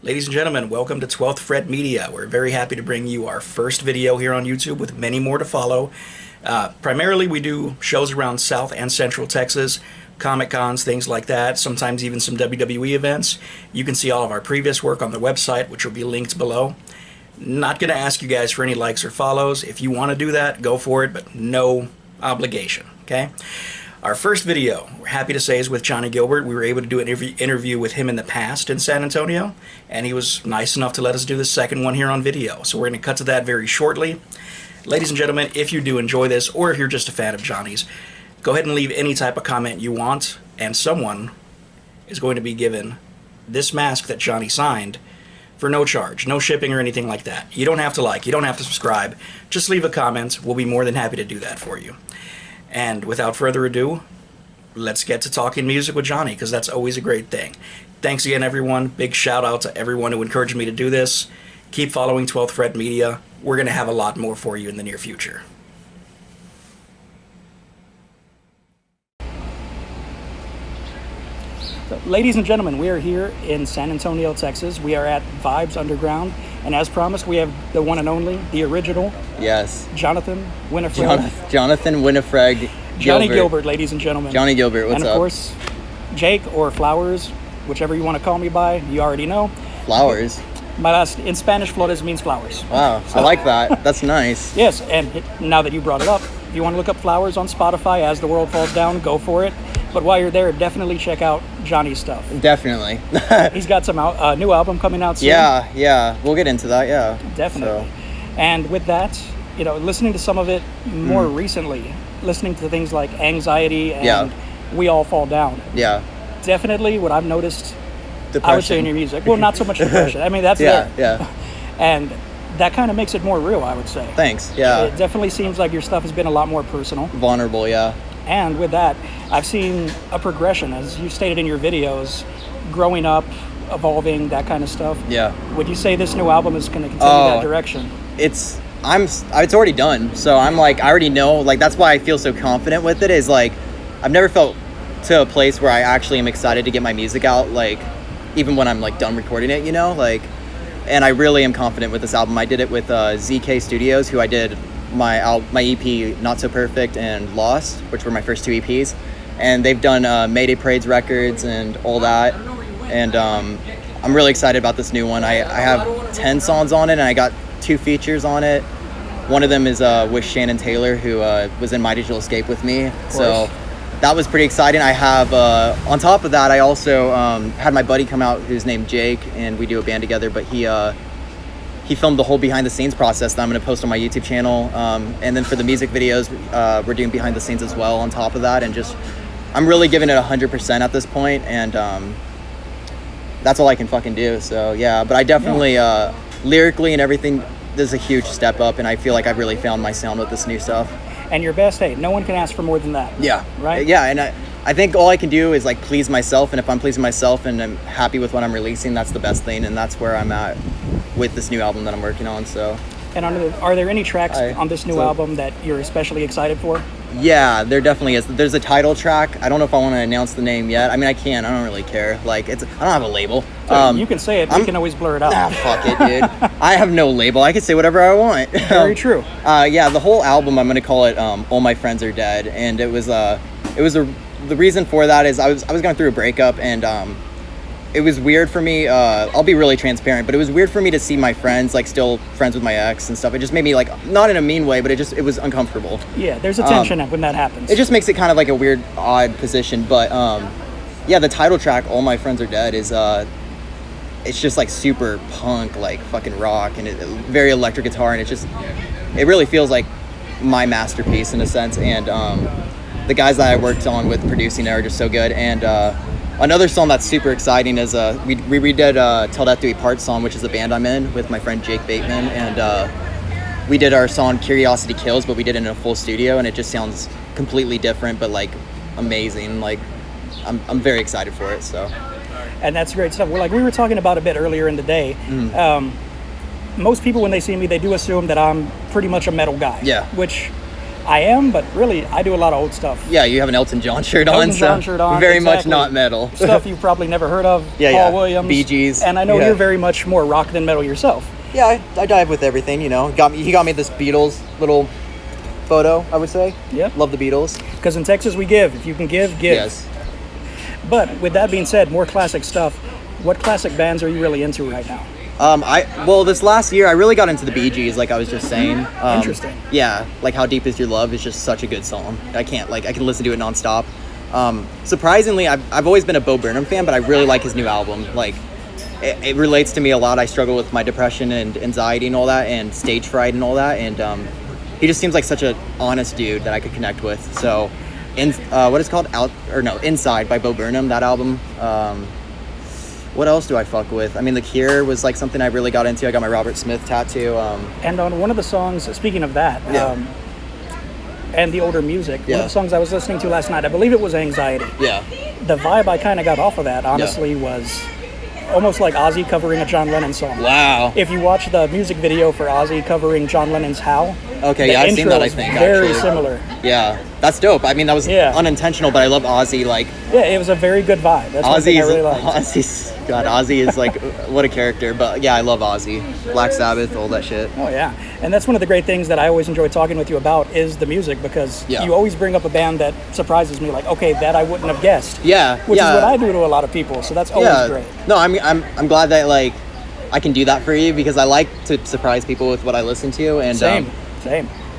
Ladies and gentlemen, welcome to 12th Fret Media. We're very happy to bring you our first video here on YouTube with many more to follow. Primarily, we do shows around South and Central Texas, Comic Cons, things like that, sometimes even some WWE events. You can see all of our previous work on the website, which will be linked below. Not going to ask you guys for any likes or follows. If you want to do that, go for it, but no obligation, okay? Our first video, we're happy to say, is with Johnnie Guilbert. We were able to do an interview with him in the past in San Antonio, and he was nice enough to let us do the second one here on video. So we're going to cut to that very shortly. Ladies and gentlemen, if you do enjoy this, or if you're just a fan of Johnny's, go ahead and leave any type of comment you want, and someone is going to be given this mask that Johnny signed for no charge, no shipping or anything like that. You don't have to like, you don't have to subscribe. Just leave a comment. We'll be more than happy to do that for you. And without further ado, let's get to talking music with Johnny, because that's always a great thing. Thanks again, everyone. Big shout out to everyone who encouraged me to do this. Keep following 12th Fret Media. We're going to have a lot more for you in the near future. So, ladies and gentlemen, we are here in San Antonio, Texas. We are at Vibes Underground. And as promised, we have the one and only, the original. Yes. Jonathan Winifred. Jonathan Winifred. Johnnie Guilbert, ladies and gentlemen. Johnnie Guilbert, what's up? And of course, Jake, or Flowers, whichever you want to call me by, you already know. Flowers? My last, in Spanish, flores means flowers. Wow, so. I like that. That's nice. Yes, and now that you brought it up, if you want to look up Flowers on Spotify, As the World Falls Down, go for it. But while you're there, definitely check out Johnny's stuff. Definitely. He's got some new album coming out soon. Yeah. We'll get into that, yeah. Definitely. So. And with that, you know, listening to some of it more recently, listening to things like Anxiety and We All Fall Down. Yeah. Definitely what I've noticed, Depression. I would say, in your music. Well, not so much depression. I mean, that's there. Yeah. And that kind of makes it more real, I would say. Thanks, yeah. It definitely seems like your stuff has been a lot more personal. Vulnerable, yeah. And with that, I've seen a progression, as you stated in your videos, growing up, evolving, that kind of stuff. Yeah. Would you say this new album is going to continue that direction? It's already done. So I'm like, I already know, like, that's why I feel so confident with it, is like, I've never felt to a place where I actually am excited to get my music out, like, even when I'm like done recording it, you know, like, and I really am confident with this album. I did it with ZK Studios, who I did my EP Not So Perfect and Lost, which were my first two EPs, and they've done Mayday Parades records and all that, and I'm really excited about this new one. I have 10 songs on it, and I got 2 features on it. One of them is with Shannon Taylor, who was in My Digital Escape with me, so that was pretty exciting. I have on top of that, I also had my buddy come out who's named Jake, and we do a band together, but he filmed the whole behind the scenes process that I'm going to post on my YouTube channel. And then for the music videos, we're doing behind the scenes as well on top of that. And just, I'm really giving it 100% at this point. And that's all I can fucking do. So yeah, but I definitely, lyrically and everything, there's a huge step up. And I feel like I've really found my sound with this new stuff. And your best, hey, no one can ask for more than that. Yeah. Right? Yeah, and I think all I can do is like please myself. And if I'm pleasing myself and I'm happy with what I'm releasing, that's the best thing. And that's where I'm at with this new album that I'm working on. So, and are there any tracks on this new album that you're especially excited for? Yeah, there definitely is. There's a title track. I don't know if I want to announce the name yet. I mean, I can. I don't really care. Like, I don't have a label. So you can say it. We can always blur it out. Nah, fuck it, dude. I have no label. I can say whatever I want. Very true. Yeah, the whole album, I'm gonna call it "All My Friends Are Dead," and the reason for that is I was going through a breakup, and it was weird for me. I'll be really transparent, but it was weird for me to see my friends like still friends with my ex and stuff. It just made me like, not in a mean way, but it was uncomfortable. Yeah, there's a tension when that happens. It just makes it kind of like a weird, odd position. But yeah, the title track, "All My Friends Are Dead," is it's just like super punk, like fucking rock, and very electric guitar, and it really feels like my masterpiece in a sense. And the guys that I worked on with producing it are just so good. And another song that's super exciting is we redid Tell That to Be Part song, which is the band I'm in with my friend Jake Bateman, and we did our song Curiosity Kills, but we did it in a full studio, and it just sounds completely different, but like amazing. Like I'm very excited for it. So, and that's great stuff. We were talking about a bit earlier in the day. Most people, when they see me, they do assume that I'm pretty much a metal guy. Yeah. Which I am, but really, I do a lot of old stuff. Yeah, you have an Elton John shirt on. Elton John shirt on, very much exactly. not metal. Stuff you've probably never heard of. Yeah, Paul Williams, Bee Gees. and I know Yeah. you're very much more rock than metal yourself. Yeah, I dive with everything. You know, he got me this Beatles little photo. I would say. Yeah. Love the Beatles. Because in Texas we give. If you can give, give. Yes. But with that being said, more classic stuff. What classic bands are you really into right now? Well, this last year I really got into the Bee Gees, like I was just saying. Interesting. Yeah, like How Deep Is Your Love is just such a good song. I can listen to it nonstop. Surprisingly, I've always been a Bo Burnham fan, but I really like his new album. Like, it relates to me a lot. I struggle with my depression and anxiety and all that, and stage fright and all that, and he just seems like such an honest dude that I could connect with. So, what is it called? Inside by Bo Burnham, that album. What else do I fuck with? I mean, The Cure was like something I really got into. I got my Robert Smith tattoo. And on one of the songs, speaking of that, Yeah. and the older music, one Yeah. of the songs I was listening to last night, I believe it was Anxiety. Yeah. The vibe I kind of got off of that, honestly, was almost like Ozzy covering a John Lennon song. Wow. If you watch the music video for Ozzy covering John Lennon's How, Okay, the yeah, I've seen intro that, I is think, very actually. similar. Yeah, that's dope. I mean, that was Yeah. unintentional, but I love Ozzy. Like, Yeah, it was a very good vibe. That's one thing I really liked. Ozzy is like, what a character. But yeah, I love Ozzy. Black Sabbath, all that shit. Oh yeah, and that's one of the great things that I always enjoy talking with you about is the music, because Yeah. you always bring up a band that surprises me, like, okay, that I wouldn't have guessed. Yeah, Which yeah. is what I do to a lot of people, so that's always great. No, I'm glad that like I can do that for you, because I like to surprise people with what I listen to. And Same.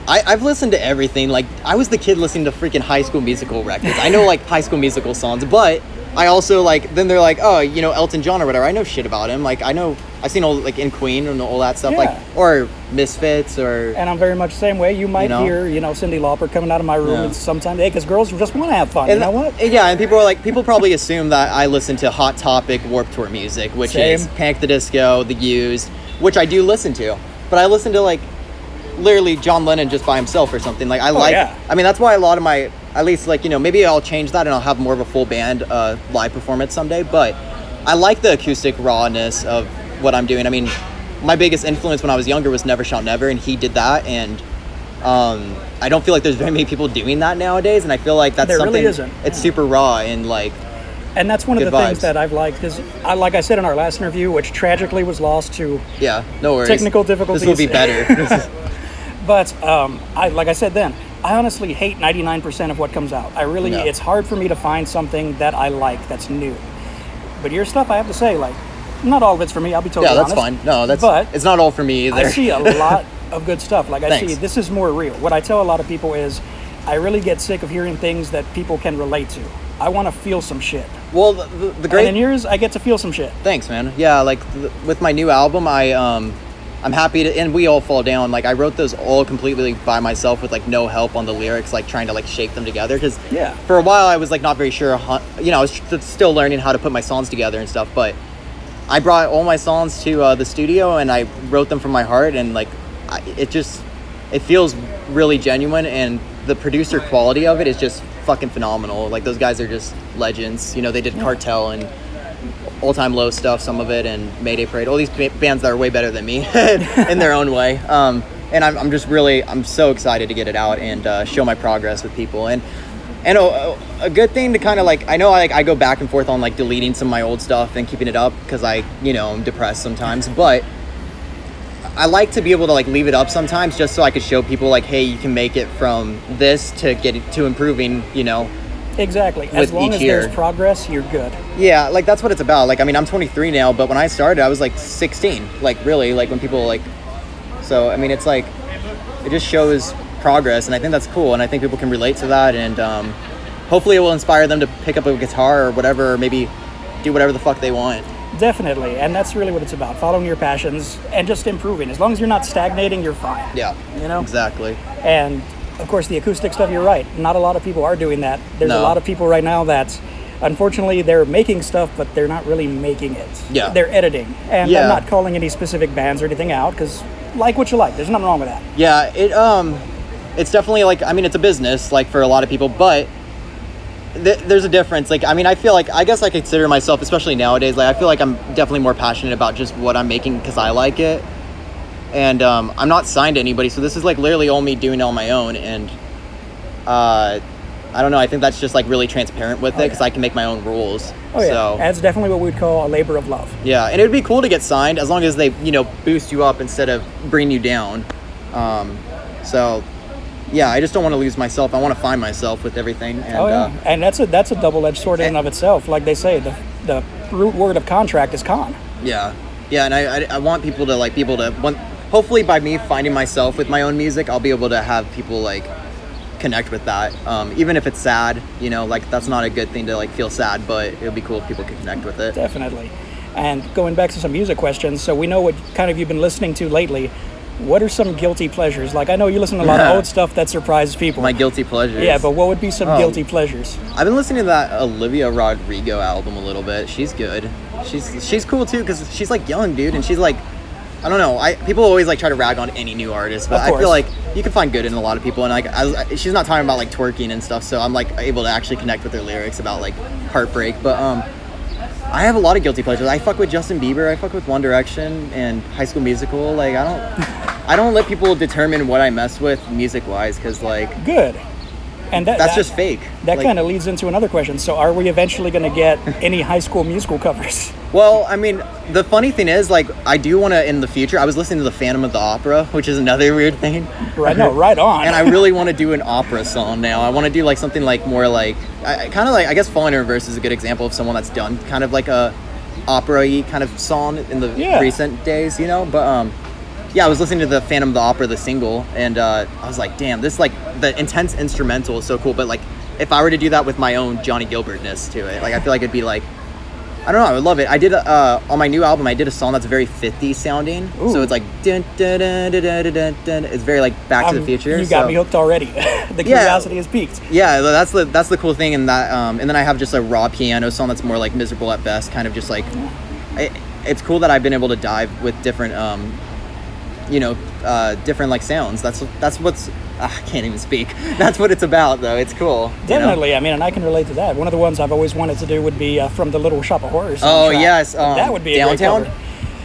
I've listened to everything. Like, I was the kid listening to freaking High School Musical records. I know like High School Musical songs, but I also like, then they're like, oh, you know, Elton John or whatever. I know shit about him. Like, I've seen all like In Queen and all that stuff, Yeah. like, or Misfits, or And I'm very much the same way. You might You know? hear, Cyndi Lauper coming out of my room Yeah. and sometimes, hey, because girls just want to have fun. and You know what? Yeah, and people probably assume that I listen to Hot Topic, Warped Tour music, which Same. is Panic! At the Disco, The Used, which I do listen to, but I listen to like literally John Lennon just by himself or something. Like, yeah. I mean, that's why a lot of my, at least like, maybe I'll change that and I'll have more of a full band live performance someday, but I like the acoustic rawness of what I'm doing. I mean, my biggest influence when I was younger was Never Shall Never, and he did that, and I don't feel like there's very many people doing that nowadays, and I feel like that's There something, really isn't. it's super raw and like, And that's one of Good the things vibes. that I've liked, because like I said in our last interview, which tragically was lost to yeah, no worries. technical difficulties. This will be better. But like I said then, I honestly hate 99% of what comes out. No. It's hard for me to find something that I like that's new. But your stuff, I have to say, like, not all of it's for me. I'll be totally Yeah, that's honest. fine. No, But it's not all for me either. I see a lot of good stuff. Like, I Thanks. see this is more real. What I tell a lot of people is I really get sick of hearing things that people can relate to. I want to feel some shit. Well, the And great in yours, I get to feel some shit. Thanks, man. Yeah, like with my new album, I'm happy to, and We All Fall Down. Like, I wrote those all completely by myself with like no help on the lyrics, like trying to like shape them together. Because Yeah. for a while I was like not very sure, I was still learning how to put my songs together and stuff. But I brought all my songs to the studio and I wrote them from my heart, and like it feels really genuine, and the producer quality of it is just fucking phenomenal. Like, those guys are just legends. They did Cartel and All Time Low stuff, some of it, and Mayday Parade, all these bands that are way better than me in their own way. And I'm so excited to get it out and show my progress with people. And a good thing to kind of like, I know I go back and forth on like deleting some of my old stuff and keeping it up because I'm depressed sometimes, but I like to be able to like leave it up sometimes just so I could show people like, hey, you can make it from this to get it to improving, Exactly. with As long each as year. there's progress, you're good. Yeah, like that's what it's about. Like, I mean, I'm 23 now, but when I started, I was like 16. Like, really, like when people like, so I mean, it's like, it just shows progress, and I think that's cool, and I think people can relate to that, and hopefully it will inspire them to pick up a guitar or whatever, or maybe do whatever the fuck they want. Definitely. And that's really what it's about. Following your passions and just improving. As long as you're not stagnating, you're fine. Yeah, exactly. And of course, the acoustic stuff, you're right. Not a lot of people are doing that. There's a No. lot of people right now that, unfortunately, they're making stuff, but they're not really making it. Yeah. They're editing. And Yeah. I'm not calling any specific bands or anything out, because like what you like. There's nothing wrong with that. Yeah, it's definitely like, I mean, it's a business, like for a lot of people, but there's a difference. Like, I mean, I feel like, I guess I consider myself, especially nowadays, like I feel like I'm definitely more passionate about just what I'm making because I like it. And I'm not signed to anybody, so this is like literally all me doing it on my own. And I don't know. I think that's just like really transparent with it because I can make my own rules. Oh yeah, so, that's definitely what we'd call a labor of love. Yeah, and it would be cool to get signed as long as they, boost you up instead of bring you down. So, yeah, I just don't want to lose myself. I want to find myself with everything. And, and that's a double-edged sword in and of itself. Like they say, the root word of contract is con. Yeah, and I want people to be able to. Hopefully, by me finding myself with my own music, I'll be able to have people connect with that, even if it's sad, that's not a good thing to feel sad, but it would be cool if people could connect with it. Definitely. And going back to some music questions, so we know what kind of you've been listening to lately. What are some guilty pleasures? I know you listen to a lot of old stuff that surprises people. My guilty pleasures. Yeah, but what would be some guilty pleasures? I've been listening to that Olivia Rodrigo album a little bit. She's good. She's cool too because she's young, dude, and she's I don't know. People always try to rag on any new artist, but I feel like you can find good in a lot of people. And she's not talking about twerking and stuff, so I'm able to actually connect with her lyrics about heartbreak. But I have a lot of guilty pleasures. I fuck with Justin Bieber. I fuck with One Direction and High School Musical. I don't let people determine what I mess with music wise because good. And that's just fake. That kind of leads into another question. So are we eventually going to get any High School Musical covers? Well, I mean, the funny thing is, I do want to, in the future, I was listening to the Phantom of the Opera, which is another weird thing. Right, no, right on. And I really want to do an opera song now. I want to do, something more I guess Falling in Reverse is a good example of someone that's done kind of a opera-y kind of song in the recent days, But, yeah, I was listening to the Phantom of the Opera, the single, and I was like, damn, this, the intense instrumental is so cool, but, if I were to do that with my own Johnnie Guilbertness to it, I feel like it'd be, I don't know, I would love it. I did, on my new album, I did a song that's very 50s sounding, so it's dun, dun, dun, dun, dun, dun, dun. It's very, Back to the Future. You got me hooked already. The curiosity has peaked. Yeah, that's the cool thing in that, and then I have just a raw piano song that's more, Miserable at Best, kind of just, it's cool that I've been able to dive with different, different sounds. That's what's I can't even speak. That's what it's about, though. It's cool. Definitely. I mean, and I can relate to that. One of the ones I've always wanted to do would be from the Little Shop of Horrors. Oh yes, that would be Downtown. A great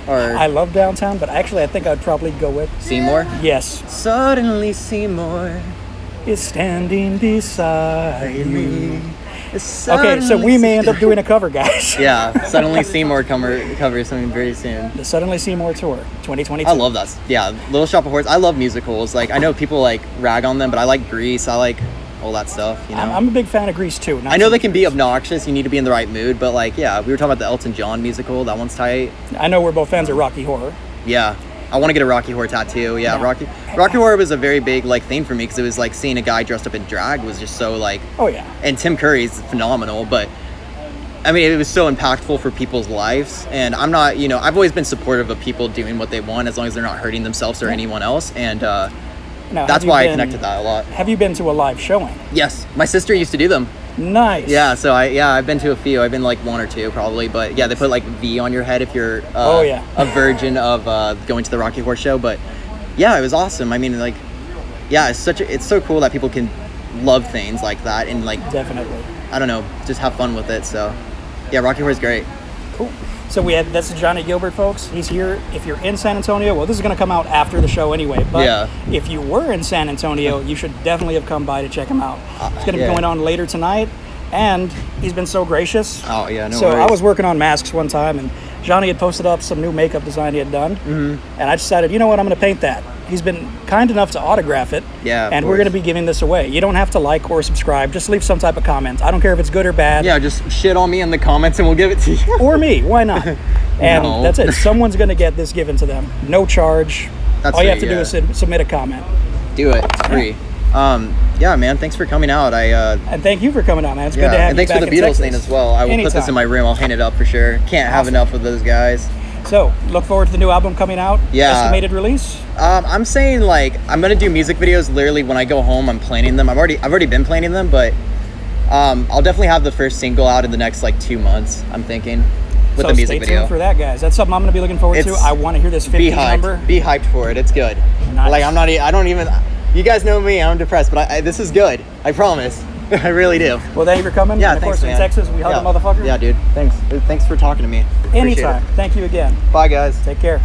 cover. I love Downtown, but actually, I think I'd probably go with Seymour. Yes. Suddenly Seymour is standing beside me. Okay, so we may end up doing a cover, guys. Yeah, Suddenly Seymour cover something very soon. The Suddenly Seymour Tour, 2022. I love that. Yeah, Little Shop of Horrors. I love musicals. I know people rag on them, but I like Grease. I like all that stuff. I'm a big fan of Grease too. I know they can be obnoxious. You need to be in the right mood, but yeah, we were talking about the Elton John musical. That one's tight. I know we're both fans of Rocky Horror. Yeah. I want to get a Rocky Horror tattoo. Yeah, Rocky Horror was a very big thing for me because it was seeing a guy dressed up in drag was just so oh yeah. And Tim Curry's phenomenal, but I mean it was so impactful for people's lives. And I'm not, I've always been supportive of people doing what they want as long as they're not hurting themselves or anyone else. And that's why I connect to that a lot. Have you been to a live showing? Yes, my sister used to do them. Nice. Yeah, so I've been to a few. I've been one or two probably, but yeah, they put V on your head if you're a virgin of going to the Rocky Horror show. But yeah, it was awesome. I mean, yeah, it's so cool that people can love things like that and definitely. I don't know, just have fun with it. So yeah, Rocky Horror is great. Cool. So that's Johnnie Guilbert, folks. He's here. If you're in San Antonio, well, this is going to come out after the show anyway. But if you were in San Antonio, you should definitely have come by to check him out. It's going to be going on later tonight, and he's been so gracious. Oh yeah, no So worries. I was working on masks one time, and Johnny had posted up some new makeup design he had done, and I decided, you know what, I'm going to paint that. He's been kind enough to autograph it, and we're going to be giving this away. You don't have to like or subscribe. Just leave some type of comment. I don't care if it's good or bad. Yeah, just shit on me in the comments and we'll give it to you. Or me. Why not? And that's it. Someone's going to get this given to them. No charge. All you have to do is submit a comment. Do it. It's free. Yeah, man, thanks for coming out. And thank you for coming out, man. It's good to have and you thanks for the Beatles thing as well. I will put this in my room. I'll hang it up for sure. Can't have enough of those guys. So, look forward to the new album coming out. Yeah. Estimated release? I'm saying I'm gonna do music videos literally when I go home. I'm planning them. I've already been planning them, but I'll definitely have the first single out in the next 2 months. I'm thinking with the music video. Stay tuned for that, guys. That's something I'm gonna be looking forward to. I want to hear this 50 number. Be hyped for it. It's good. Nice. I don't even. You guys know me. I'm depressed, but this is good. I promise. I really do. Well, thank you for coming. Yeah, and of thanks, course, man. in Texas, we hug a motherfucker. Yeah, dude. Thanks for talking to me. Anytime. Thank you again. Bye, guys. Take care.